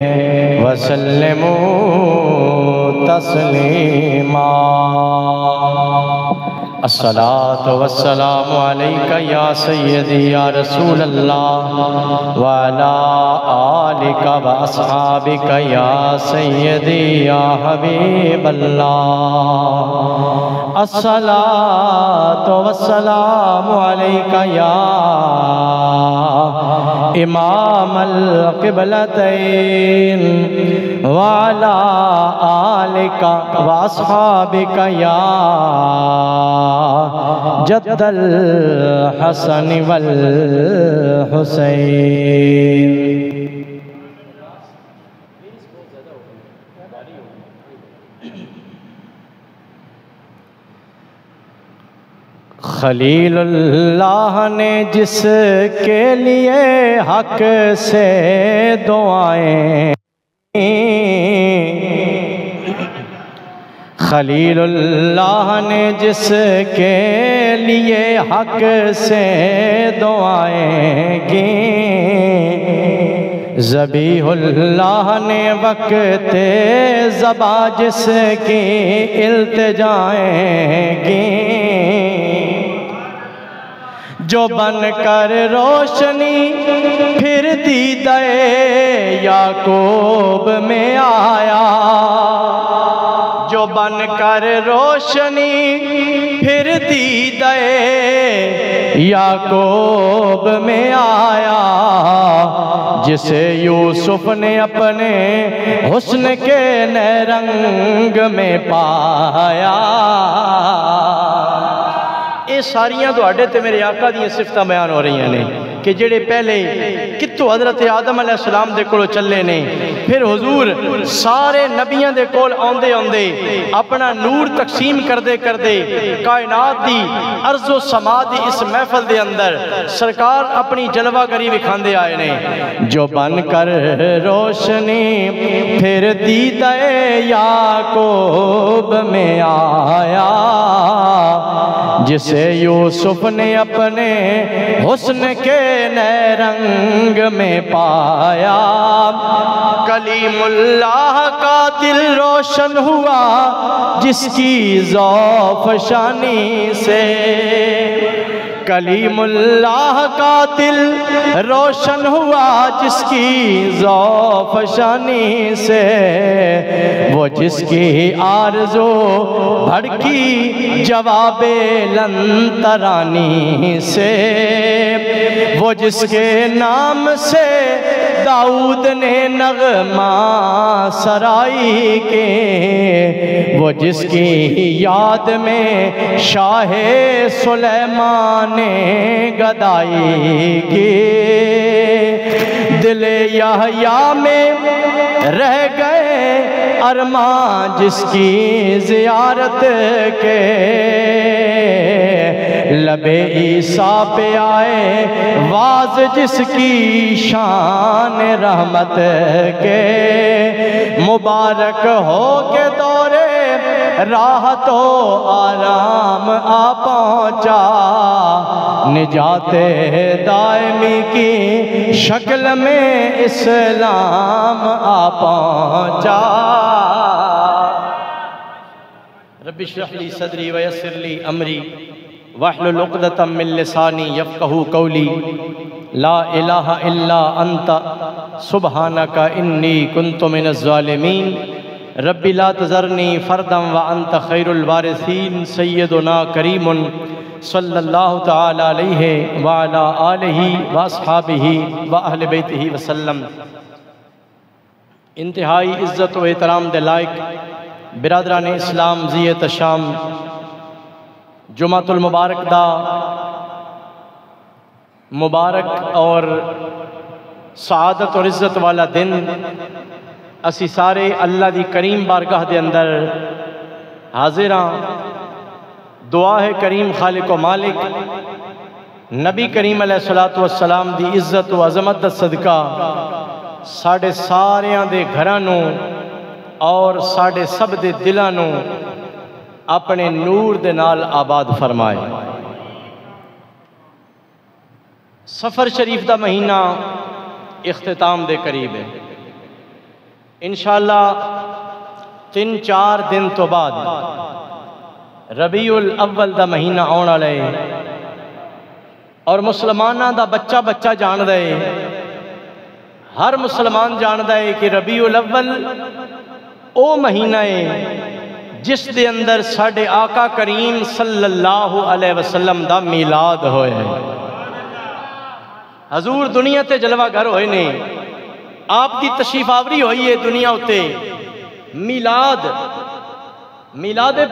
وسلموا تسلیما الصلاة والسلام علیکہ یا سیدی یا رسول اللہ وعلا آلکہ و اصحابکہ یا سیدی یا حبیب اللہ الصلاة والسلام علیکہ یا امام القبلتین وعلا آلکہ و اصحابکہ یا جد الحسن والحسین خلیل اللہ نے جس کے لیے حق سے دعائیں خلیل اللہ نے جس کے لیے حق سے دعائیں کی ذبیح اللہ نے وقت ذبح جس کی التجائیں کی جو بن کر روشنی پھر دیدہ یعقوب میں آیا جو بن کر روشنی پھر دیدہ یعقوب میں آیا جسے یوسف نے اپنے حسن کے نئے رنگ میں پایا یہ ساریاں تواڈے تے میرے آقا دی صفتاں بیان ہو رہی ہیں کہ جڑے پہلے کتوں حضرت آدم علیہ السلام دے کولو چلے نے پھر حضور سارے نبیاں دے کول آندے آندے اپنا نور تقسیم کردے کردے کائنات دی ارض و سما دی اس محفل دے اندر سرکار اپنی جلوہ گری وکھاندے آئے نے جو بن کر روشنی پھر دیدہ یعقوب میں آیا جسے یوسف نے اپنے حسن کے نئے رنگ میں پایا کلیم اللہ کا دل روشن ہوا جس کی ذوف شانی سے کلیم اللہ کا دل روشن ہوا جس کی ذوف شانی سے وہ جس کی آرزو بھڑکی جواب لن ترانی سے وہ جس کے نام سے داؤد نے نغمہ سرائی کے وہ جس کی یاد میں شاہ سلیمان نے گدائی کی دل یحییٰ میں رہ گئے ارمان جس کی زیارت کے لب عیسیٰ پہ آئے واز جس کی شان رحمت کے مبارک ہو کے دورے راحت و آرام آ پہنچا نجات دائمی کی شکل میں اسلام آ پہنچا رب اشرح لی صدری ویسر لی امری واحلل عقدۃ من لسانی یفقہوا قولی لا الہ الا انت سبحانک انی کنت من الظالمین رب لا تذرنی فردا وانت خیر الوارثین سیدنا کریم صلی اللہ تعالی علیہ وعلا آلہ واصحابہ واہل بیتہ وسلم انتہائی عزت و احترام دے لائق برادران اسلام زیت شام جمعۃ المبارک دا مبارک اور سعادت اور عزت والا دن اسی سارے اللہ دی کریم بارگاہ دے اندر حاضر ہاں دعا ہے کریم خالق و مالک نبی کریم علیہ السلام دی عزت و عظمت دا صدقہ ساڑھے ساریاں دے گھرانوں اور ساڑھے سب دے دلانوں اپنے نور دے نال آباد فرمائے سفر شریف دا مہینہ اختتام دے قریب ہے انشاءاللہ 3-4 دن تو بعد ربیع الاول دا مہینہ آن والے اور مسلمانوں دا بچہ بچہ جان دے، ہر مسلمان جان دے کہ ربیع الاول او مہینہ ہے جس دے اندر ساڈے آقا کریم صلی اللہ علیہ وسلم دا میلاد ہوئے ہیں۔ حضور دنیا تے جلوہ گر ہوئے نے، آپ دی تشریف آوری ہوئی ہے دنیا ہوتے۔ میلاد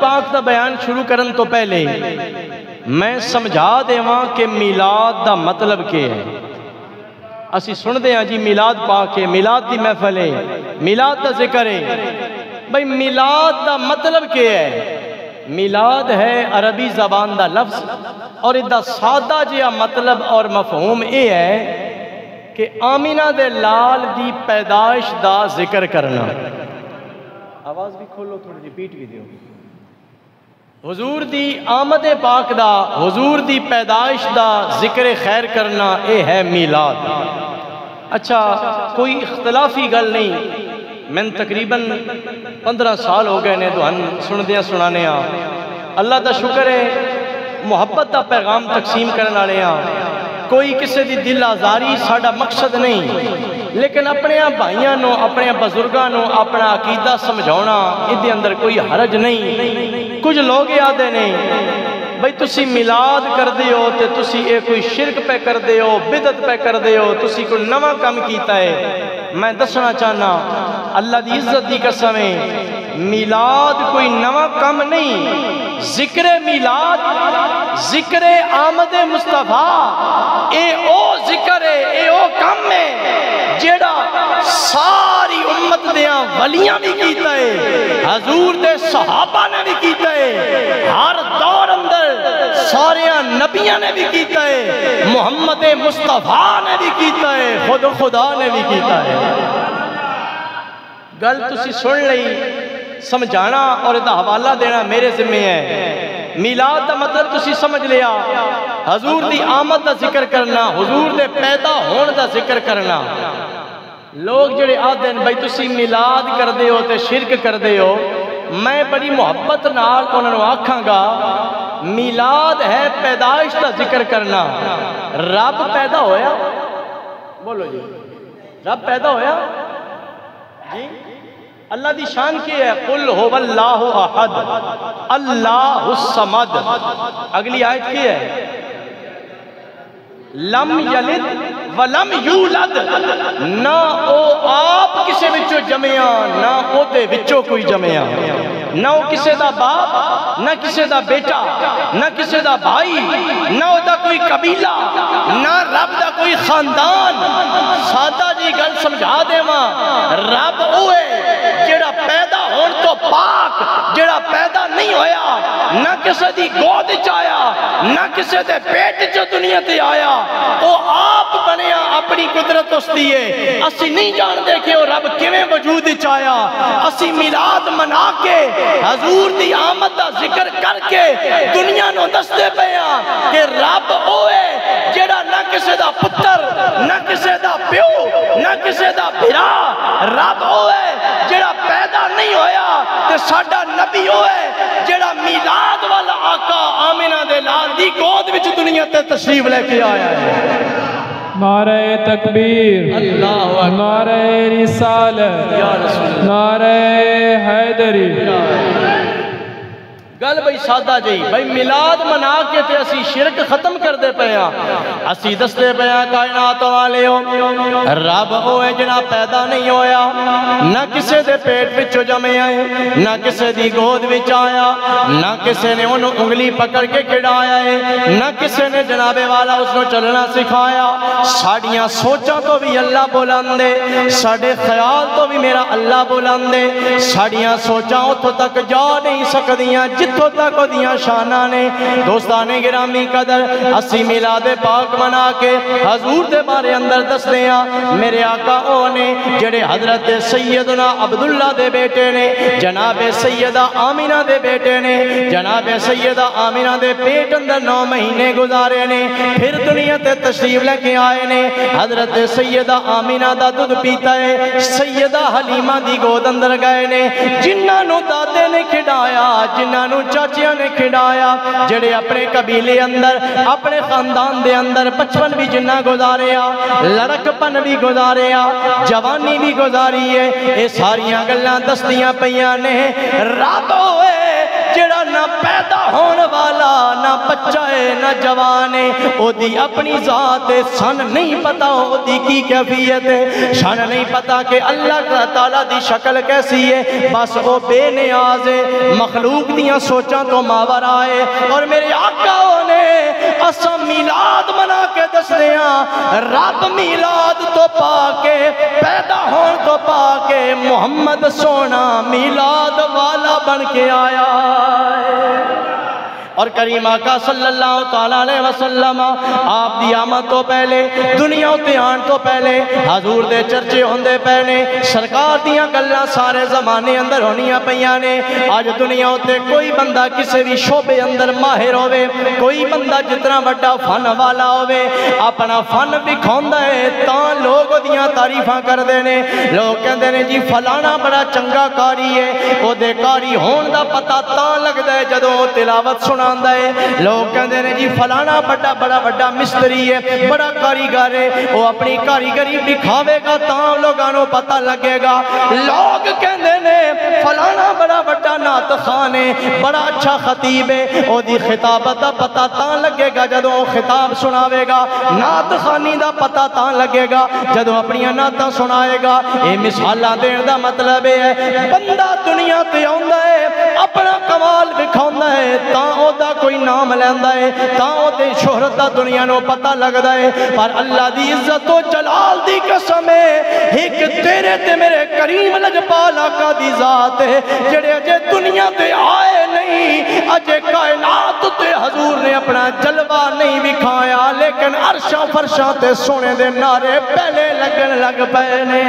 پاک دا بیان شروع کرن تو پہلے میں سمجھا دے وہاں کہ میلاد دا مطلب کیا ہے۔ اسی سن دے ہیں جی میلاد پاک ہے، میلاد دی محفل ہے، میلاد دا ذکر ہے۔ بھئی میلاد دا مطلب کیا ہے؟ میلاد ہے عربی زبان دا لفظ اور ادھا سادہ جیا مطلب اور مفہوم یہ ہے کہ آمینہ دے لال دی پیدائش دا ذکر کرنا۔ آواز بھی کھولو تھوڑی ریپیٹ بھی دیو۔ حضور دی آمد پاک دا، حضور دی پیدائش دا ذکر خیر کرنا، اے ہے میلاد۔ اچھا کوئی اختلافی گل نہیں، میں تقریباً 15 سال ہو گئے نے دوہن سندیاں سنانے ہاں۔ اللہ دا شکر ہے محبت دا پیغام تقسیم کرنے والے ہاں، کوئی کسی دی دل آزاری ساڈا مقصد نہیں، لیکن اپنے بھائیاں نو، اپنے بزرگاں نو اپنا عقیدہ سمجھونا ادھے اندر کوئی حرج نہیں۔ کچھ لوگ یادے نہیں بھئی تسی میلاد کر دیو تے تسی اے کوئی شرک پہ کر دیو، بدعت پہ کر دیو، تسی کوئی نواں کام کیتا ہے۔ میں دسنا چاہنا اللہ دی عزت دی قسم ہے، میلاد کوئی نواں کام نہیں، ذکر میلاد، ذکر آمد مصطفیٰ، اے او ذکر ہے، اے او کام ہے جیڑا ساری امت دیاں ولیاں بھی کیتا ہے، حضور دے صحابہ نے بھی کیتا ہے، ہر دور اندر ساریاں نبیاں نے بھی کیتا ہے، محمد مصطفیٰ نے بھی کیتا ہے، خود خدا نے بھی کیتا ہے۔ گل تسی سن لئی، سمجھانا اور ادھا حوالہ دینا میرے ذمہ ہے۔ میلاد دا مطلب تسی سمجھ لیا، حضور دی آمد دا ذکر کرنا، حضور دے پیدا ہون دا ذکر کرنا۔ لوگ جڑے آدھے ہیں بھئی تسی میلاد کر دے ہو تے شرک کر دے ہو، میں بڑی محبت نال انہوں نے آکھاں گا میلاد ہے پیدائش دا ذکر کرنا۔ رب پیدا ہویا، بولو جی رب پیدا ہویا جی، اللہ دی شان کی ہے، قل هو اللہ احد اللہ الصمد۔ اگلی آیت کی ہے لم یلد ولم یولد، نہ او آپ کسے وچوں جمعیاں نہ او دے وچوں کوئی جمعیاں، نہ او کسے دا باپ نہ کسے دا بیٹا نہ کسے دا بھائی نہ او دا کوئی قبیلہ نہ رب دا کوئی خاندان۔ سادہ جی گل سمجھا دے ماں، رب اوے جیڑا پیدا ہون تو پاک، جیڑا پیدا نہیں ہویا، نہ کسے دی گود چایا نہ کسے دے پیٹ جو دنیا تے آیا، او آپ بنیا اپنی قدرت اس دیئے۔ اسی نہیں جان دے کہ وہ رب کیویں وجود چایا، اسی میلاد منا کے حضور دی آمد دا ذکر کر کے دنیا نو دس دے پیاں کہ رب ہوئے جیڑا نہ کسے دا پتر نہ کسے دا پیو نہ کسے دا بھرا، رب ہوئے جیڑا پیدا نہیں ہویا تے ساڈا نبی ہوئے جیڑا میلاد والا آقا آمینہ دے لال دی گود وچ دنیا تے تشریف لے کے آیا ہے۔ نعرہ تکبیر، نعرہ رسالت، نعرہ حیدری۔ گل بھئی سادہ جی، بھئی میلاد منا کے تے اسی شرک ختم کر دے پہیاں، اسی دس دے پہیاں کائنات والے ہو رب ہوئے جنا پیدا نہیں ہویا، نہ کسے دے پیٹ وچو جمے آئے، نہ کسے دی گود وچ آیا، نہ کسے نے انہوں انگلی پکڑ کے کھڑایا ہے، نہ کسے نے جناب والا اس کو چلنا سکھایا۔ ساڑیاں سوچاں تو بھی اللہ بلندے، ساڑے خیال تو بھی میرا اللہ بلندے، ساڑیاں سوچاں اتھو تک جا نہیں سکدیاں کتھوں تک دیاں شانہ نے دوستان گرامی قدر اسی میلاد پاک منا کے حضور دے بارے اندر دس دیاں میرے آقا اونے جڑے حضرت سیدنا عبداللہ دے بیٹے نے جناب سیدہ آمینہ دے بیٹے نے جناب سیدہ آمینہ دے پیٹ اندر 9 مہینے گزارے نے پھر دنیا تے تشریف لے کے آئے نے حضرت سیدہ آمینہ دا دودھ پیتا ہے سیدہ حلیمہ دی گود اندر گئے نے جنہاں نو دادے نے کھڑایا جنہاں نو چاچیاں نے کھڑایا جڑے اپنے قبیلے اندر اپنے خاندان دے اندر بچپن بھی جنہ گزاریا لڑک پن بھی گزاریا جوانی بھی گزاری ہے اے ساریاں گلاں دستیاں پیاں نے رب ہوئے جڑا نہ پیدا ہون والا نہ بچہ ہے نہ جوان ہے او دی اپنی ذات سن نہیں پتا او دی کی کیفیت ہے شان نہیں پتا کہ اللہ تعالیٰ دی شکل کیسی ہے بس او بے نیاز ہے مخلوق دیاں سوچاں تو ماور آئے اور میرے آقا نے اسا میلاد منا کے دس دیاں رب میلاد تو پاکے پیدا ہون تو پاکے محمد سونا میلاد والا بن کے آیا اور کریم آقا صلی اللہ تعالیٰ علیہ وسلم آپ دی آمد تو پہلے دنیا تے آن تو پہلے حضور دے چرچے ہوندے پہلے سرکار دیاں گلاں سارے زمانے اندر ہونیاں پیاں نے آج دنیا تے کوئی بندہ کسی بھی شعبے اندر ماہر ہوئے کوئی بندہ جتنا بڑا فن والا ہوئے اپنا فن دکھاوندا ہے تاں لوگ دیاں تعریفاں کر دینے لوگ کہندے نے جی فلانا بڑا چنگا کاری ہے او دے کاری ہون دا پتہ تاں لگدا ہے جدوں تلاوت سنا لوگ کہندے نے جی فلانا بڑا مستری ہے بڑا کاریگر ہے وہ اپنی کاریگری دکھاوے گا تاں لوگانوں پتہ لگے گا لوگ کہندے نے فلانا بڑا نعت خوان ہے بڑا اچھا خطیب ہے وہ دی خطابت دا پتہ تاں لگے گا جدوں خطاب سناوے گا نعت خوانی دا پتہ تاں لگے گا جدوں اپنی نعتاں سنائے گا اے مثالاں دین دا مطلب ہے بندہ دنیا تے آوندا ہے اپنا کمال دکھاوندا ہے تاں دا کوئی نام لیندہ ہے تاں دے شہرت دا دنیا نو پتہ لگدا ہے پر اللہ دی عزت و جلال دی قسم ہے ایک تیرے تے میرے کریم لجپال آقا دی ذات ہے جڑے اجے دنیا تے آئے نہیں اجے کائنات تے حضور نے اپنا جلوہ نہیں دکھایا لیکن عرشاں فرشاں تے سونے دے نعرے پہلے لگن لگ پئے نے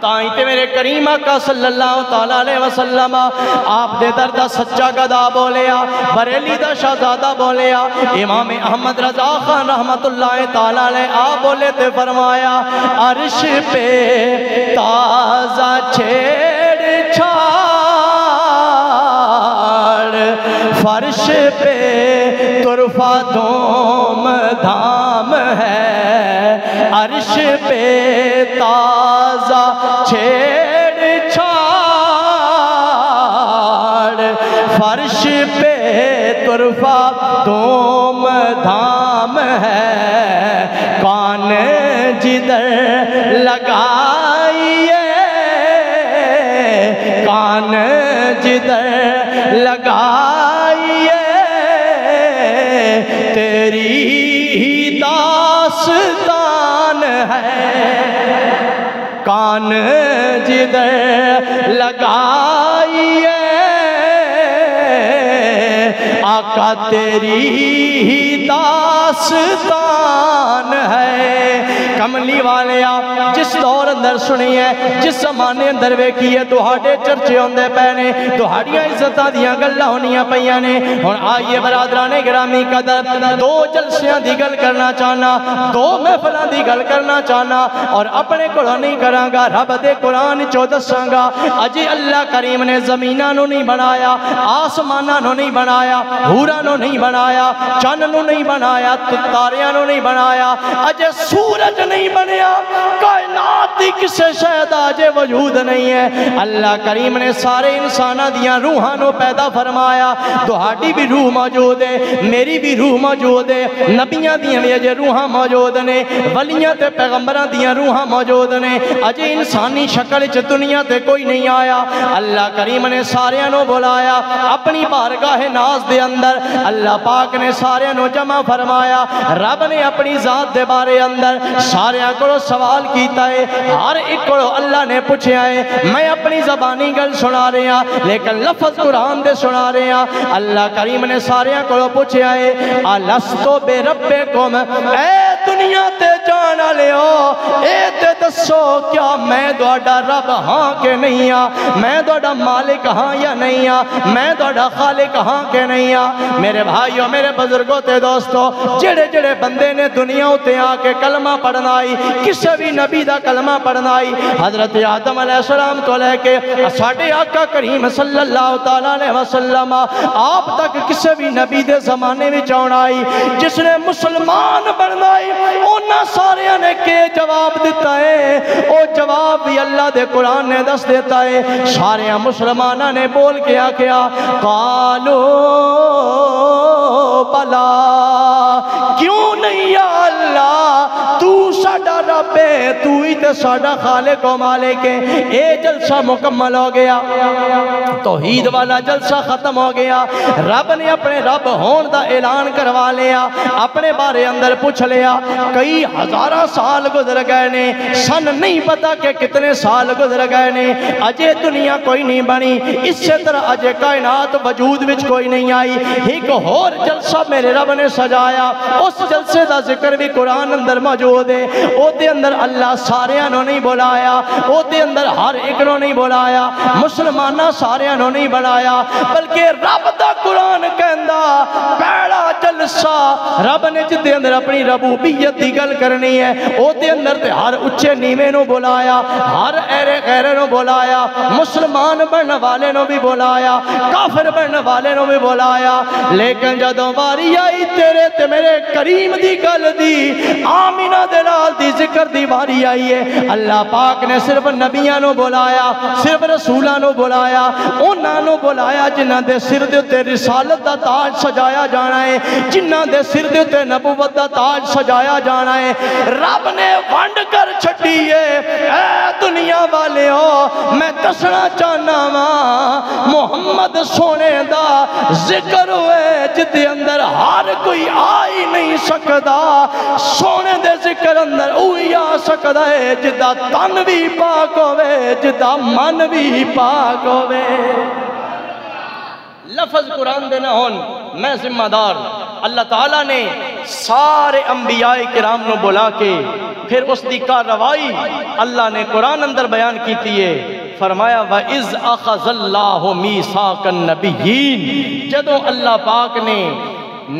تائیں تے میرے کریم آقا صلی اللہ تعالیٰ علیہ وسلم آپ دے دردہ سچا گدا بولیا بریلی دا شہزادہ بولیا امام احمد رضا خان رحمت اللہ تعالیٰ علیہ آپ بولے تے فرمایا عرش پہ تازہ چھیڑ چھاڑ فرش پہ طرفہ دھوم دھام ہے عرش پہ تازہ چھیڑ چھاڑ فرش پہ طرفہ دھوم دھام ہے کان جدھر لگائیے کان جدھر لگائیے تیری ہی داستان ہے کان جدھر لگائیے آقا تیری ہی داستان ہے کملی والے آپ جس دور اندر سنی ہے جس زمانے اندر ویکھی ہے دوہاڑے چرچے ہوندے پہنے دوہاڑیاں عزتاں دیاں گلاں ہونیاں پیاں نے ہن آئیے برادران گرامی قدر دو جلسیاں دی گل کرنا چاہنا دو محفلاں دی گل کرنا چاہنا اور اپنے کولوں نہیں کراں گا رب دے قرآن چوں دساں گا اجے اللہ کریم نے زمیناں نو نہیں بنایا آسماناں نو نہیں بنایا ہوراں نو نہیں بنایا چن نو نہیں بنایا تاریاں نو نہیں بنایا اجے سورج نہیں بنیا کائنات دی کسے شاید آجے وجود نہیں ہے اللہ کریم نے سارے انسانہ دیاں روحاں نو پیدا فرمایا دوہاڑی بھی روح موجود ہے میری بھی روح موجود ہے نبیاں دیاں بھی اجے روحاں موجود نے ولیاں تے پیغمبراں دیاں روحاں موجود نے اجے انسانی شکل چ دنیا تے کوئی نہیں آیا اللہ کریم نے سارے نو بلایا اپنی بارگاہ ناز دے اندر اللہ پاک نے سارے نو جمع فرمایا رب نے اپنی ذات دے بارے اندر سارے کو سوال کیتا ہے ہر ایک کو اللہ نے پوچھا ہے میں اپنی زبانی گل سنا رہا لیکن لفظ قرآن دے سنا رہا اللہ کریم نے سارے کو پوچھا ہے الستو بے ربکم اے دنیا تے جانا لے ہو اے تے دسو کیا میں دوڑا رب ہاں کہ نہیں ہاں میں دوڑا مالک ہاں یا نہیں ہاں میں دوڑا خالق ہاں کہ نہیں ہاں میرے بھائیوں میرے بزرگوں تے دوستو جڑے جڑے بندے نے دنیا تے آ کے کلمہ پڑھنا آئی کسے بھی نبی دا کلمہ پڑھنا آئی حضرت آدم علیہ السلام تو لے کے ساڑھے آقا کریم صلی اللہ تعالیٰ علیہ وسلم آپ تک کسے بھی نبی دے زمانے میں چاؤنا آئی جس نے مسلمان بڑھنا آئی انہاں سارے نے کے جواب دیتا ہے او جواب بھی اللہ دے قرآن نے دس دیتا ہے سارے مسلمانہ نے بول کے آکیا قالو بلا کیوں نہیں یا اللہ تو ساڑھا رب ہے تو ہی تے ساڑھا خالق و مالک ہے اے جلسہ مکمل ہو گیا توحید والا جلسہ ختم ہو گیا رب نے اپنے رب ہون دا اعلان کروا لیا اپنے بارے اندر پوچھ لیا کئی ہزارہ سال گزر گئے نے سن نہیں پتا کہ کتنے سال گزر گئے نے اجے دنیا کوئی نہیں بنی اس سے طرح اجے کائنات وجود وچ کوئی نہیں آئی ایک اور جلسہ میرے رب نے سجایا اس جلسے دا ذکر بھی قرآن اندر موجود ہے او دے اندر اللہ سارے انہوں نہیں بلایا او دے اندر ہر ایک نو نہیں بلایا مسلمانہ سارے انہوں نہیں بلایا بلکہ رب دا قرآن کہندا پہلا جلسہ رب نے جدے اندر اپنی ربوبیت دی گل کرنی ہے او دے اندر تے ہر اچھے نیوے نو بلایا ہر ایرے غیرے نو بلایا مسلمان بننے والے نو بھی بلایا کافر بننے والے نو بھی بلایا لیکن جدوں باری آئی تیرے تے میرے کریم دی گل دی آمینہ دے نال دی ذکر دی باری آئی ہے اللہ پاک نے صرف نبیاں نو بلایا صرف رسولاں نو بلایا انہاں نو بلایا جنہاں دے سر دے تے رسالت دا تاج سجایا جانا ہے جنہاں دے سر دے تے نبوت دا تاج سجایا جانا ہے رب نے ونڈ کر چھٹی ہے اے دنیا والے ہو میں دسنا چاہنا ماں محمد سونے دا ذکر ہوئے جدے اندر ہر کوئی آئی نہیں سکدا سونے دے ذکر اندر اوہی آ سکدا ہے جدہ تن بھی پاک ہوئے جدہ من بھی پاک ہوئے لفظ قرآن دینا ہون میں ذمہ دار اللہ تعالیٰ نے سارے انبیاء کرام نو بلا کے پھر اس دی کارروائی اللہ نے قرآن اندر بیان کیتی ہے فرمایا وَإِذْ أَخَذَ اللَّهُ مِيثَاقَ النَّبِيِّينَ جدوں اللہ پاک نے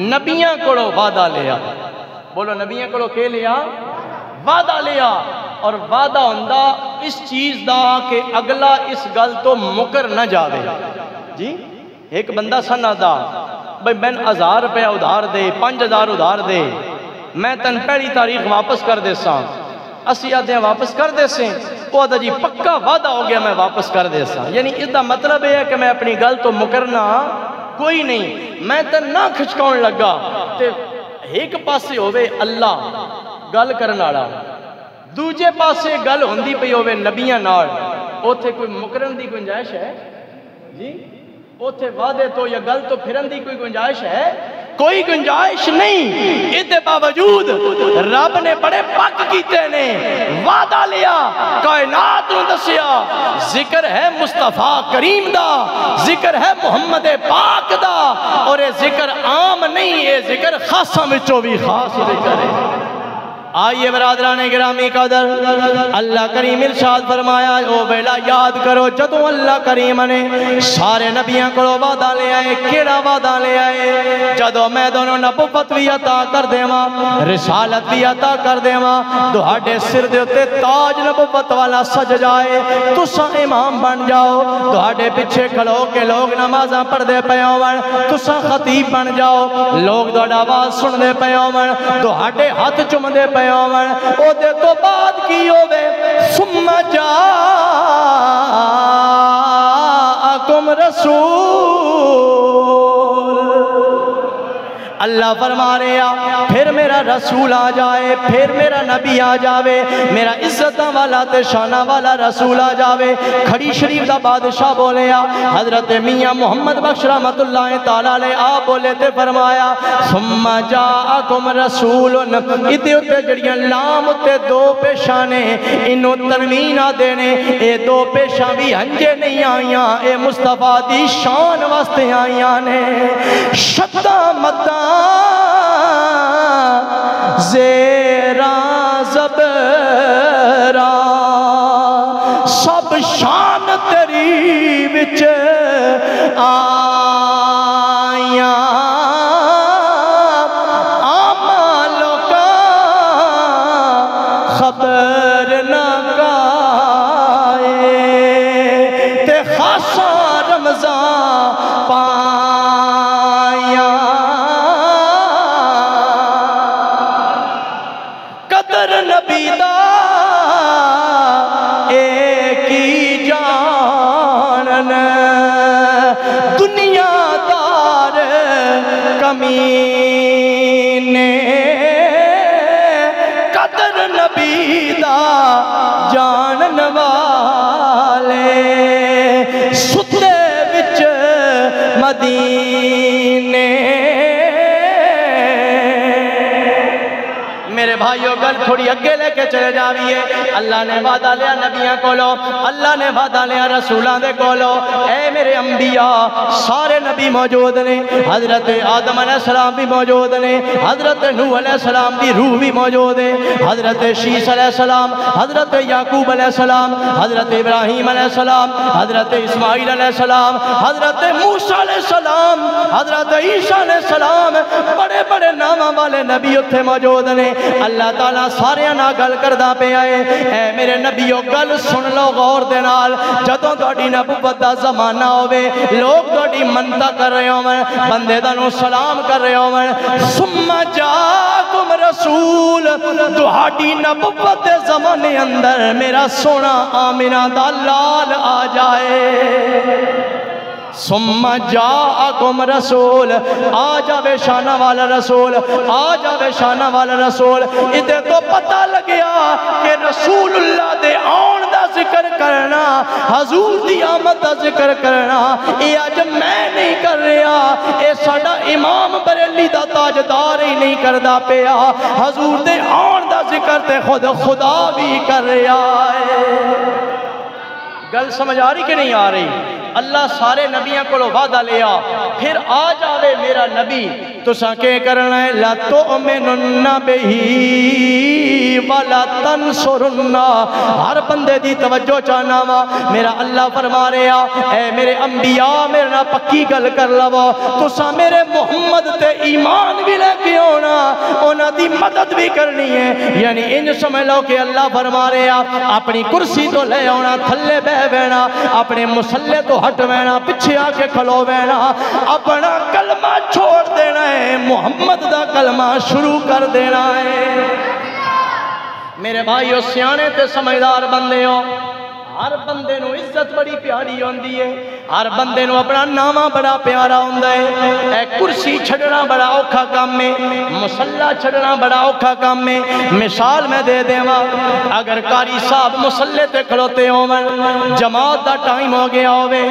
نبیاں کو وعدہ لیا بولو نبیاں کو کہ لیا وعدہ لیا اور وعدہ ہوندہ اس چیز دا کہ اگلا اس گل تو مکر نہ جاوے جی ایک بندہ سنہ دا بھئی میں 1000 روپے ادھار دے 5000 ادھار دے میں تن پہلی تاریخ واپس کر دے ساں اسی آدھے واپس کر دے سیں وہ آدھا جی پکا وعدہ ہو گیا میں واپس کر دے ساں یعنی اس دا مطلب ہے کہ میں اپنی گل تو مکرنا کوئی نہیں میں تن نہ کھچکاؤن لگا تے ایک پاسے ہوئے اللہ گل کرنا رہا دوجے پاسے گل ہوندی پئی ہوئے نبیاں نار اوتھے کوئی مکرن دی گنجائش ہے جی اوتھے وعدے تو یا گل تو پھرن دی کوئی گنجائش ہے کوئی گنجائش نہیں اس باوجود رب نے بڑے پاک کیتے نے وعدہ لیا کائنات نو دسیا ذکر ہے مصطفیٰ کریم دا ذکر ہے محمد پاک دا اور یہ ذکر عام نہیں یہ ذکر خاصہ وچوں بھی خاص ذکر ہے آئیے برادران گرامی قدر اللہ کریم ارشاد فرمایا او بیلا یاد کرو جدوں اللہ کریم نے سارے نبیاں کو وعدہ لے آئے کیڑا وعدہ لے آئے جدوں میں دونوں نبوت بھی عطا کر دیواں رسالت بھی عطا کر دیواں تہاڈے سر دے تے تاج نبوت والا سج جائے تساں امام بن جاؤ تہاڈے پیچھے کھلو کے لوگ نمازاں پڑھ دے پئے ہون تساں خطیب بن جاؤ لوگ تہاڈا آواز سن دے پئے ہون تہاڈے ہاتھ چوم دے او دے تو بعد کی ہوئے ثم جاءکم رسول اللہ فرما رہے ہیں پھر میرا رسول آ جائے، پھر میرا نبی آ جاوے، میرا عزت والا تے شانہ والا رسول آ جاوے۔ کھڑی شریف دا بادشاہ بولیا، حضرت میاں محمد بخش رحمت اللہ تعالیٰ علیہ آپ بولے تے فرمایا ثم جاءکم رسول، ادھے اتے جڑیاں لام اتے دو پیشانے انہوں تنوین آ دینے، اے دو پیشاں بھی ہنجے نہیں آئیاں، اے مصطفیٰ دی شان واسطے آئیاں نے۔ شدہ مداں زیران زبران سب شان تیری وچ آیاں، آمالوں کا خبر نہ گائے، تے خاصا رمضان پایا، قدر نبی دا ایک ہی جانن، دنیا دار کمینے، قدر نبی دا جانن والے، ستے وچ مدینے۔ میرے بھائیو گل تھوڑی اگے لے کے چلے جاویے، اللہ نے وعدہ لیا نبیاں کولو، اللہ نے وعدہ لیا رسولاں دے کولو، اے میرے انبیاء سارے نبی موجود نے، حضرت آدم علیہ السلام بھی موجود نے، حضرت نوح علیہ السلام دی روح بھی موجود ہے، حضرت شیس علیہ السلام، حضرت یعقوب علیہ السلام، حضرت ابراہیم علیہ السلام، حضرت اسماعیل علیہ السلام، حضرت موسیٰ علیہ السلام، حضرت عیسیٰ علیہ السلام، بڑے بڑے نامہ والے نبی اتھے موجود نے۔ اللہ تعالیٰ سارے نہ گل کردہ پہ آئے، اے میرے نبیو گل سن لو غور دے نال، جدوں توڑی نبوت دا زمانہ ہوئے، لوگ توڑی منتا کر رہے ہوں، بندے دنوں سلام کر رہے ہوں، ثم جاءکم رسول، توڑی نبوت دے زمانے اندر میرا سونا آمینہ دا لال آ جائے۔ ثم جاءکم رسول، آ جاوے شانہ والا رسول، آ جاوے شانہ والا رسول۔ ادھے تو پتہ لگیا کہ رسول اللہ دے آن دا ذکر کرنا، حضور دی آمد دا ذکر کرنا، اے آج میں نہیں کر رہا، اے ساڑا امام بریلی دا تاجدار ہی نہیں کردہ پیا، حضور دے آن دا ذکر تے خود خدا بھی کر رہا ہے۔ گل سمجھ آ رہی کہ نہیں آ رہی؟ اللہ سارے نبیوں کو وعدہ لیا، پھر آ جاوے میرا نبی تو ساکے کرنا ہے لا تؤمنن بہی ولا تنصرن، ہر بندے دی توجہ چاہنا وا، میرا اللہ فرما رہا اے میرے انبیاء میرے نا پکی گل کر لوا، تو سا میرے محمد تے ایمان بھی لے کے ہونا، اونا دی مدد بھی کرنی ہے، یعنی انج سمجھ لو کہ اللہ فرما رہا اپنی کرسی تو لے ہونا، تھلے بہ بینا، اپنے مسلح تو ہٹ بینا، پچھے آ کے کھلو بینا، اپنا کلمہ چھوڑ دینا ہے، محمد دا کلمہ شروع کر دینا ہے۔ میرے بھائیو سیانے تے سمجھدار بندے ہو، ہر بندے نو عزت بڑی پیاری ہوندی ہے، ہر بندے نو اپنا نامہ بڑا پیارا ہوندہ ہے، اے کرسی چھڑنا بڑا اوکھا کام میں، مسلح چھڑنا بڑا اوکھا کام میں۔ مثال میں دے دیں اگر قاری صاحب مسلح تے کھڑوتے ہوں، جماعت دا ٹائم ہو گیا ہوئے،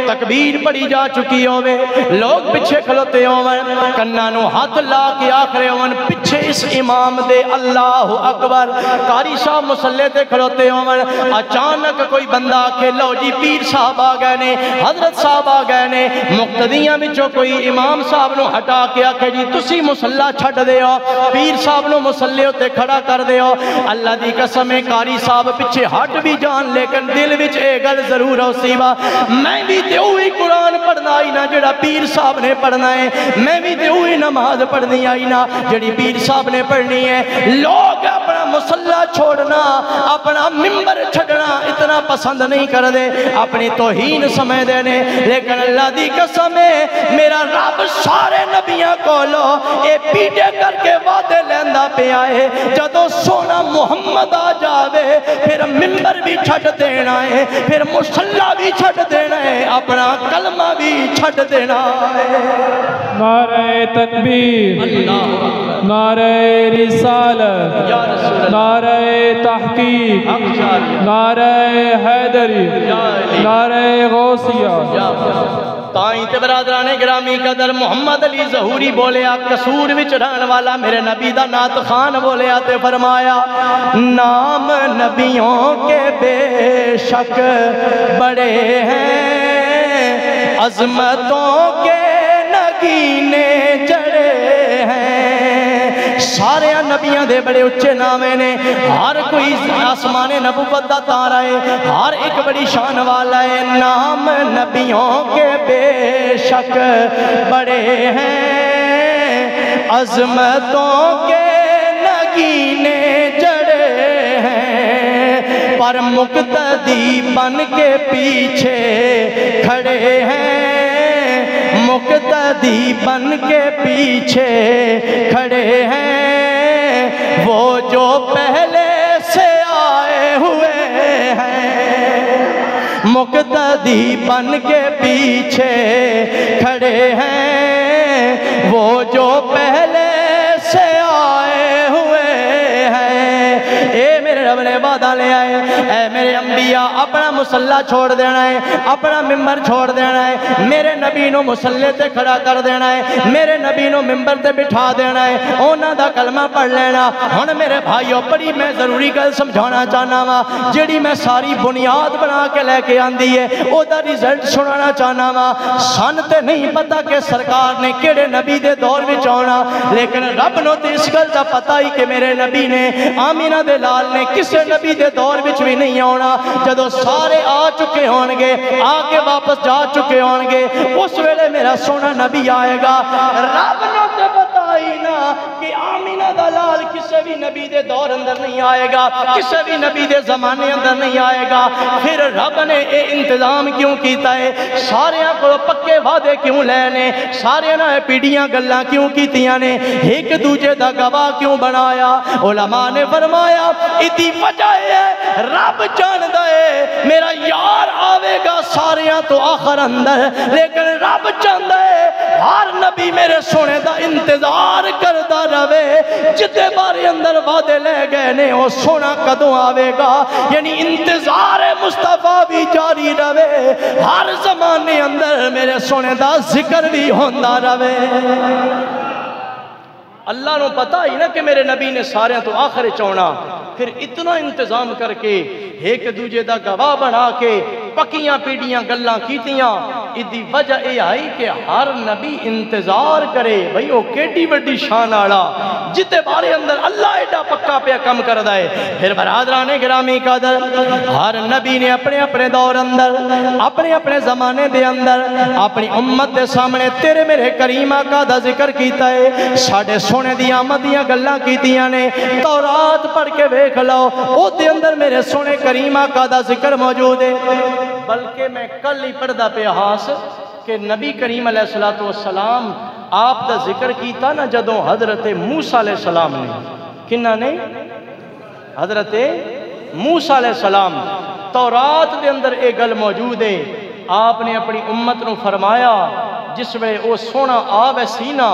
تکبیر پڑی جا چکی ہوئے، لوگ پچھے کھڑوتے ہوں، کنانو ہاتھ لا کے آخرے ہوں، پچھے اس امام دے اللہ اکبر، قاری صاحب مسلح تے کھڑوتے ہوں، اچانک کوئی بندہ آکے لو جی پیر صاحب آ گئے نے، حضرت صاحب آ گئے نے، مقتدیاں بچوں کوئی امام صاحب نو ہٹا کے آکے جی تسی مسلح چھٹ دے ہو، پیر صاحب نو مسلح ہوتے کھڑا کر دے ہو، اللہ دی قسم قاری صاحب پچھے ہٹ بھی جان، لیکن دل وچ اے گل ضرور ہو سیوا میں بھی تے ہوئی قرآن پڑھنا آئی نا جڑا پیر صاحب نے پڑھنا ہے، میں بھی تے ہوئی نماز پڑھنی آئی نا جڑی پیر صاحب نے پڑھنی ہے۔ لوگ اپنا مسلح چھوڑنا، اپنا ممبر چھڑنا اتنا پسند نہیں کر دے، اپنی توہین سمجھ دینے، لیکن اللہ دی قسم ہے میرا رب سارے نبیاں کو لو اے پیٹے کر کے وعدے لیندہ پہ آئے، جدو سونا محمد آ جاوے پھر ممبر بھی چھٹ دینا ہے، پھر مسلح بھی چھٹ دینا ہے، اپنا کلمہ بھی چھٹ دینا ہے۔ نعرہ تکبیر، اللہ نعرہ رسالت، یا رسول اللہ، نعرہ تحقیق، حق جاری، نعرہ حیدری، یا علی، نعرہ غوثیہ۔ یا تائیں تے برادران گرامی قدر محمد علی ظہوری بولیا قصور وچ رہن والا میرے نبی دا نعت خان بولیا تے فرمایا نام نبیوں کے بے شک بڑے ہیں، عظمتوں کے نگینے جڑے ہیں، سارے نبیاں دے بڑے اچھے نامے نے، ہر کوئی آسمان نبوت دا تارا ہے، ہر ایک بڑی شان والا ہے، نام نبیوں کے بے شک بڑے ہیں، عظمتوں کے نگینے جڑے ہیں، پر مقتدی بن کے پیچھے کھڑے ہیں، مقتدی بن کے پیچھے کھڑے ہیں، وہ جو پہلے سے آئے ہوئے ہیں، مقتدی بن کے پیچھے کھڑے ہیں، وہ جو پہلے سے آئے ہوئے ہیں۔ اے میرے رب نے وعدہ لے آئے، اے میرے انبیاء اپنا مسلح چھوڑ دینا ہے، اپنا ممبر چھوڑ دینا ہے، میرے نبی نو مسلح تے کھڑا کر دینا ہے، میرے نبی نو ممبر تے بٹھا دینا ہے، اونا دا کلمہ پڑھ لینا۔ ہن میرے بھائیو بڑی میں ضروری گل سمجھانا چاہنا وا، جڑی میں ساری بنیاد بنا کے لے کے آندی ہے او دا ریزلٹ سنانا چاہنا وا۔ سن تے نہیں پتا کہ سرکار نے کیڑے نبی دے دور وچ آنا، لیکن رب نو تے اس گل دا پتہ ہی کہ میرے نبی نے آمینہ دے لال نے کسے نبی دے دور وچ بھی نہیں آنا، جدو سارے آ چکے ہون گے، آ کے واپس جا چکے ہون گے، اس ویلے میرا سونا نبی آئے گا۔ رب نو تے پتہ ہی نا کہ آمینہ دا لال کسے بھی نبی دے دور اندر نہیں آئے گا، کسے بھی نبی دے زمانے اندر نہیں آئے گا، پھر رب نے اے انتظام کیوں کیتا ہے؟ ساریاں کو پکے وعدے کیوں لینے، سارے نہ پیڑیاں گلاں کیوں کیتیاں نے، ایک دوجے دا گواہ کیوں بنایا؟ علماء نے فرمایا اتنی وجہ ہے رب جان دے میرا یار آوے گا ساریاں تو آخر اندر، لیکن رب جان دے ہر نبی میرے سونے دا انتظار کردہ روے، جتے بارے اندر وعدے لے گئے نے وہ سونا کدوں آوے گا، یعنی انتظار مصطفیٰ بھی جاری روے، ہر زمانے اندر میرے سونے دا ذکر بھی ہوندہ روے۔ اللہ نو پتہ ہی نا کہ میرے نبی نے سارے تو آخر چونا، پھر اتنا انتظام کر کے ایک دوجے دا گواہ بنا کے پکیاں پیڑیاں گلاں کیتیاں، ادھی وجہ اے آئی کہ ہر نبی انتظار کرے بھئی او کیڈی وڈی شان آڑا جتے بارے اندر اللہ ایڈا پکا پہ کم کر دائے۔ پھر برادران گرامی قدر ہر نبی نے اپنے اپنے دور اندر اپنے اپنے زمانے دے اندر اپنی امت دے سامنے تیرے میرے کریم آقا دا ذکر کیتا ہے، ساڑھے سونے دی آمدیاں گلاں کیتیاں نے، تورات پڑھ کے دیکھ لو او دے اندر میرے سونے کریم آقا دا ذکر موجود ہے۔ بلکہ میں کل ہی پڑھدا پہ ہاس کہ نبی کریم علیہ السلام آپ دا ذکر کیتا نا جدوں حضرت موسیٰ علیہ السلام نے، کنہ نے؟ حضرت موسیٰ علیہ السلام، تورات دے اندر ایک گل موجود ہے، آپ نے اپنی امت نو فرمایا جس میں او سونا آوے سینہ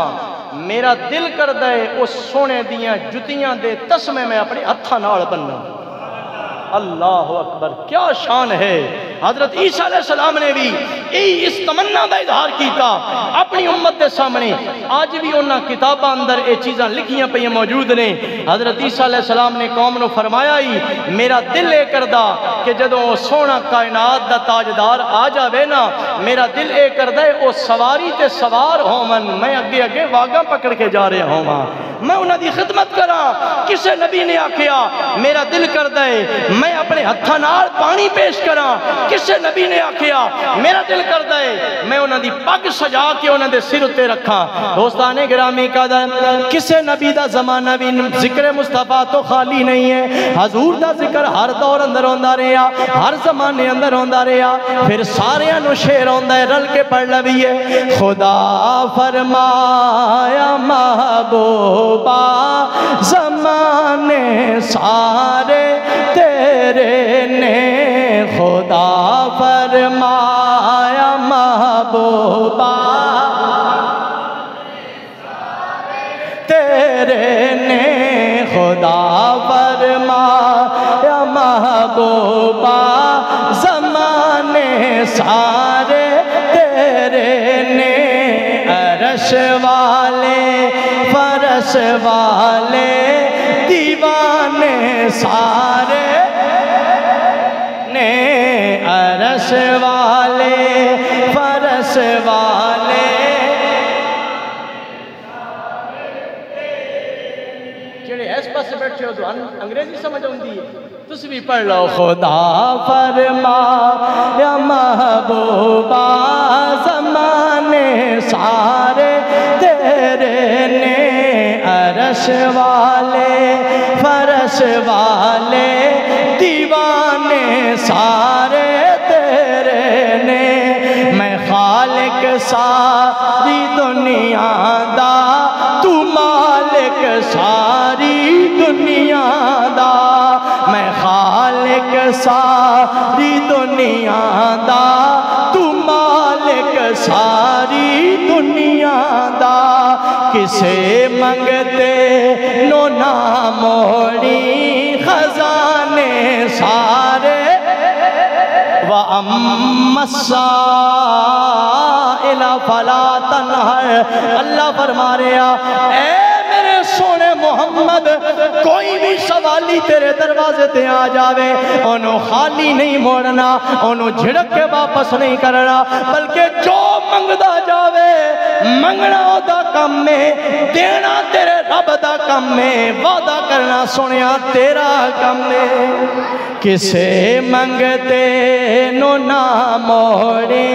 میرا دل کر دے اس سونے دیاں جتیاں دے تسمے میں اپنے ہتھا نال بننا۔ اللہ اکبر، کیا شان ہے! حضرت عیسیٰ علیہ السلام نے بھی اس تمنا دا اظہار کیتا اپنی امت دے سامنے، آج بھی انہاں کتاباں اندر یہ چیزاں لکھیاں پہ موجود نے۔ حضرت عیسیٰ علیہ السلام نے قوم نو فرمایا ہی میرا دل اے کردہ کہ جدوں سونا کائنات دا تاجدار آ جاوے نا، میرا دل اے کردہ ہے او سواری تے سوار ہومن، میں اگے اگے واگاں پکڑ کے جا رہے ہوں، میں انہاں دی خدمت کراں۔ کسے نبی نے آکھیا میرا دل کردہ ہے میں اپنے ہتھاں نال پانی پیش کراں، کسے نبی نے آکھیا میرا دل کردہ ہے میں انہاں دی پگ سجا کے انہاں دے سر تے رکھاں۔ دوستان گرامی قدر، کسے نبی دا زمانہ بھی ذکر مصطفیٰ تو خالی نہیں ہے، حضور دا ذکر ہر دور اندر ہوندہ رہا، ہر زمانے اندر ہوندہ رہا۔ پھر سارے انو شیر ہوندہ ہے، رل کے پڑھ لویے، خدا فرمایا محبوبہ زمانے سارے تیرے نے، خدا فرمایا محبوبہ تیرے تیرے نے خدا فرمایا محبوبہ زمانے سارے تیرے نے عرش والے فرش والے دیوانے سارے نے عرش والے فرش والے جڑے اس پاس بیٹھے ہو تو انگریزی سمجھ آتی ہے تس بھی پڑھ لو خدا فرمایا محبوبہ زمانے سارے تیرے نے عرش والے فرش والے دیوانے سارے تیرے نے میں خالق ساری دنیا دا تو مالک ساری دنیا دا میں خالق ساری دنیا دا تو مالک ساری دنیا دا کسے منگتے نو نہ موڑی خزانے سارے وَأَمَّا السَّائِلَ فَلَا تَنْهَرْ اللہ فرما رہا اے میرے سونے محمد کوئی بھی سوالی تیرے دروازے تے آ جاوے انہوں خالی نہیں موڑنا انہوں جھڑک کے واپس نہیں کرنا بلکہ جو منگدا جاوے منگنا دا کم میں دینا تیرے رب دا کم میں وعدہ کرنا سنیا تیرا کم میں کسے منگتے نو نہ موڑے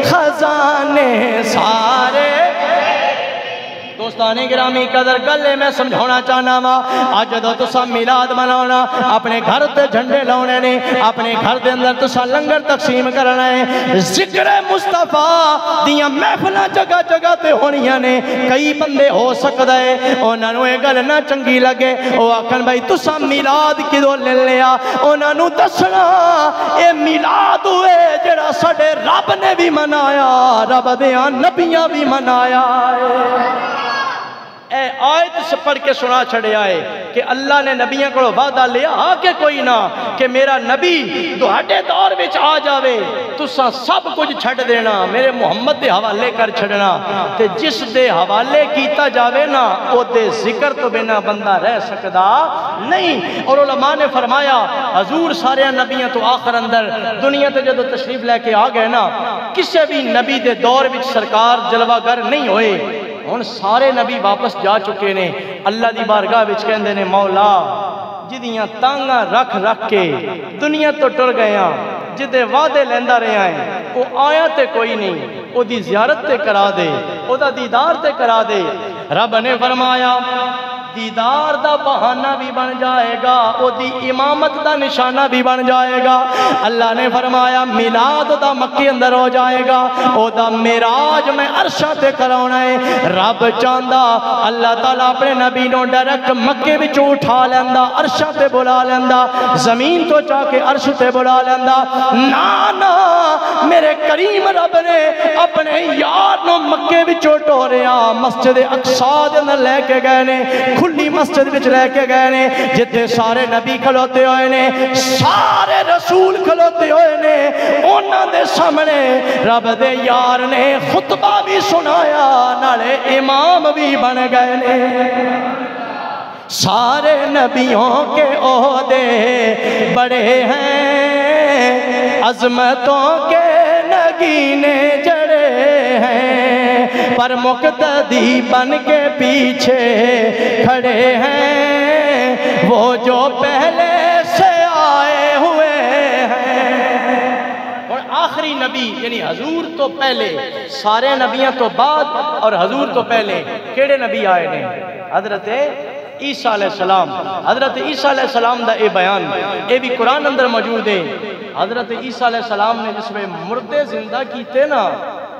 خزانے سارے دوستانے گرامی قدر گلے میں سمجھونا چاہنا وا آج جدو تسا میلاد مناونا اپنے گھر تے جھنڈے لاؤنے نے اپنے گھر دے اندر تسا لنگر تقسیم کرنا ہے ذکر مصطفیٰ دیاں محفلہ جگہ جگہ تے ہونیاں نے کئی بندے ہو سکتا ہے انہاں نو ایک گل نہ چنگی لگے او آکھن بھائی تسا میلاد کدو لے لیا انہاں نو دسنا اے میلاد ہوئے جڑا ساڈے رب نے بھی منایا رب دیاں نبیاں بھی منایا اے آیت سے پڑھ کے سنا چھڑے آئے کہ اللہ نے نبیوں کو وعدہ لیا آکے کوئی نہ کہ میرا نبی دوہٹے دور وچ آ جاوے تسا سب کچھ چھڑ دینا میرے محمد دے حوالے کر چھڑنا تے جس دے حوالے کیتا جاوے نا او دے ذکر تو بنا بندہ رہ سکدا نہیں اور علماء نے فرمایا حضور سارے نبیوں تو آخر اندر دنیا تے جدو تشریف لے کے آ گئے نا کسے بھی نبی دے دور وچ سرکار جلوہ گر نہیں ہوئے ہن سارے نبی واپس جا چکے نے اللہ دی بارگاہ وچ کہندے نے مولا جدیاں تانگاں رکھ رکھ کے دنیا تو ٹر گیا جدے وعدے لیندہ رہے آئیں وہ آیا تے کوئی نہیں وہ دی زیارت تے کرا دے وہ دا دیدار تے کرا دے رب نے فرمایا دیدار دا بہانہ بھی بن جائے گا او دی امامت دا نشانہ بھی بن جائے گا اللہ نے فرمایا میلاد دا مکے اندر ہو جائے گا او دا معراج میں عرشہ تے کراؤنا ہے رب چاندہ اللہ تعالیٰ اپنے نبی نو ڈائریکٹ مکے بچوں اٹھا لیندہ عرشہ تے بلا لیندہ زمین تو چاہ کے عرش تے بلا لیندہ نا میرے کریم رب نے اپنے یار نو مکے بچوں ٹوریا مسجد اقصیٰ دے اندر لے کے گئے نے کھلی مسجد وچ لے کے گئے نے جتے سارے نبی کھلوتے ہوئے نے سارے رسول کھلوتے ہوئے نے انہاں دے سامنے رب دے یار نے خطبہ بھی سنایا نالے امام بھی بن گئے نے سارے نبیوں کے عہدے بڑے ہیں عظمتوں کے نگینے جڑے ہیں پر مقتدی بن کے پیچھے کھڑے ہیں وہ جو پہلے سے آئے ہوئے ہیں اور آخری نبی یعنی حضور تو پہلے سارے نبیوں تو بعد اور حضور تو پہلے کیڑے نبی آئے نے حضرت عیسیٰ علیہ السلام حضرت عیسیٰ علیہ السلام دا اے بیان اے بھی قرآن اندر موجود ہے حضرت عیسیٰ علیہ السلام نے جس میں مردے زندہ کیتے نا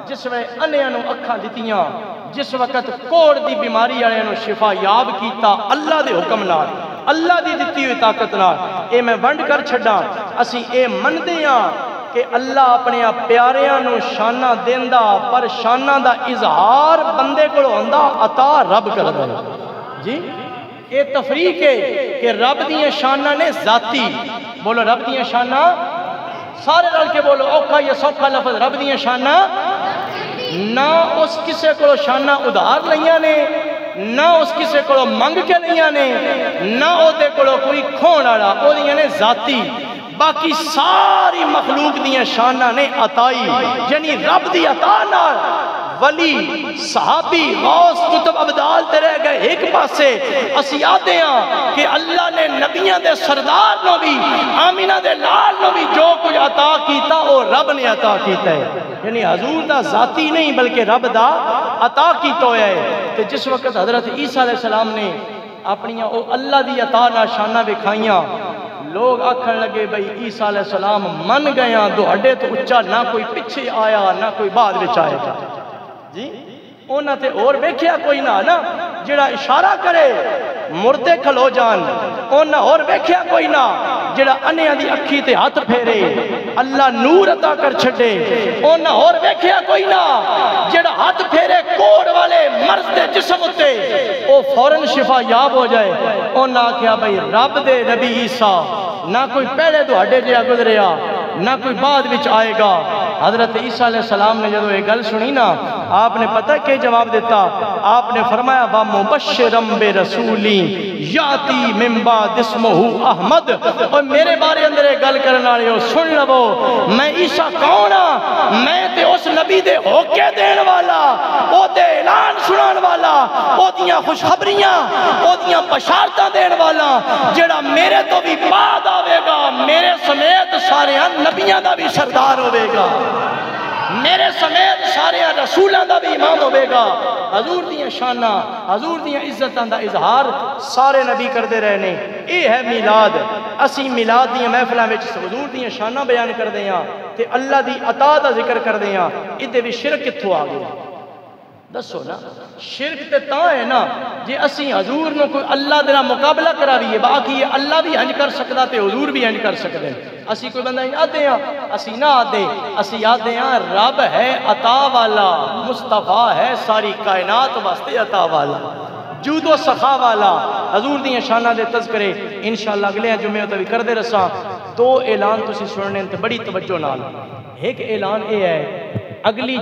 جس میں انیاں نو اکھاں دتیاں جس وقت کوڑ دی بیماری آئے نو شفا یاب کیتا اللہ دے حکم نال اللہ دی دتی ہوئی طاقت نال اے میں ونڈ کر چھڑا اسی اے مندیاں کہ اللہ اپنے پیاریاں نو شانہ دیندہ پر شانہ دا اظہار بندے کو ہوندہ عطا رب کر دے جی یہ تفریق ہے کہ رب دیاں شانہ نے ذاتی، بولو رب دیاں شانہ، سارے رل کے بولو، اوکھا یا سوکھا لفظ، رب دیاں شانہ نہ اس کسے کو شانہ ادھار لیاں نے، نہ اس کسے کو منگ کے لیاں نے، نہ او دے کو کوئی کھون آڑا، او دیاں نے ذاتی، باقی ساری مخلوق دیاں شانہ نے عطائی، یعنی رب دی عطا نہ ولی صحابی غوث کتب ابدال تے رہ گئے ایک پاسے، اسی آتے ہیں کہ اللہ نے نبیاں دے سردار نو بھی آمینہ دے لال نو بھی جو کچھ عطا کیتا وہ رب نے عطا کیتا ہے، یعنی حضور دا ذاتی نہیں بلکہ رب دا عطا کیتا ہے۔ کہ جس وقت حضرت عیسیٰ علیہ السلام نے اپنی او اللہ دی عطا نہ شانہ بکھائیاں، لوگ آکھن لگے بھئی عیسیٰ علیہ السلام من گیا دو ہڈے تو اچھا، نہ کوئی پچھے آیا نہ کوئی بعد وچ آئے گا جی، اونا تے اور بیکھیا کوئی نہ جڑا اشارہ کرے مردے کھلو جان، اونا اور بیکھیا کوئی نہ جڑا انیاں دی اکھی تے ہاتھ پھیرے اللہ نور عطا کر چھڑے، اونا اور بیکھیا کوئی نہ جڑا ہاتھ پھیرے کوڑ والے مرض دے جسم تے او فوراً شفا یاب ہو جائے، اونا کیا بھئی رب دے نبی عیسیٰ نہ کوئی پہلے دو ہڈے جیا گزریا نہ کوئی بعد وچ آئے گا۔ حضرت عیسیٰ علیہ السلام نے جب یہ گل سنی نا، آپ نے پتہ کہ جواب دیتا، آپ نے فرمایا وَمُبَشِّرًا بِرَسُولٍ یاتی من بعد اسمہ احمد، اور میرے بارے اندر ایک گل کرنا رہے ہو سن لو، میں عیسیٰ کون ہاں؟ میں تے اس نبی دے ہوکے دین والا، او دے اعلان سنان والا، او دیاں خوشخبریاں، او دیاں بشارتاں دین والا، جڑا میرے تو بھی بعد آوے گا، میرے سمیت سارے نبیاں دا بھی سردار ہوئے گا، میرے سمیت سارے رسولان دا بھی امام ہوئے گا۔ حضور دیاں شانہ، حضور دیاں عزتان دا اظہار سارے نبی کردے رہنے، اے ہے میلاد۔ اسی میلاد دیاں محفلہ میں حضور دیاں شانہ بیان کر دیاں تے اللہ دی عطا دا ذکر کر دیاں، ادھے بھی شرک کتھوں آگے دسو نا، شرک تے تاں ہے نا جے اسی حضور نو کوئی اللہ دینا مقابلہ کرا بھی ہے، باقی یہ اللہ بھی ہنج کر سکتا تے حضور بھی ہنج کر سکتے ہیں۔ اسی کوئی بندہ نہیں آتے ہیں، اسی نہ آتے، اسی آتے ہیں رب ہے عطا والا، مصطفیٰ ہے ساری کائنات واسطے عطا والا، جود و سخا والا۔ حضور دیاں شانہ دے تذکرے انشاءاللہ اگلے جمعے تو بھی کر دے رساں۔ دو اعلان تسی سننے تے بڑی توجہ نال، ایک اعلان اے ہے اگلی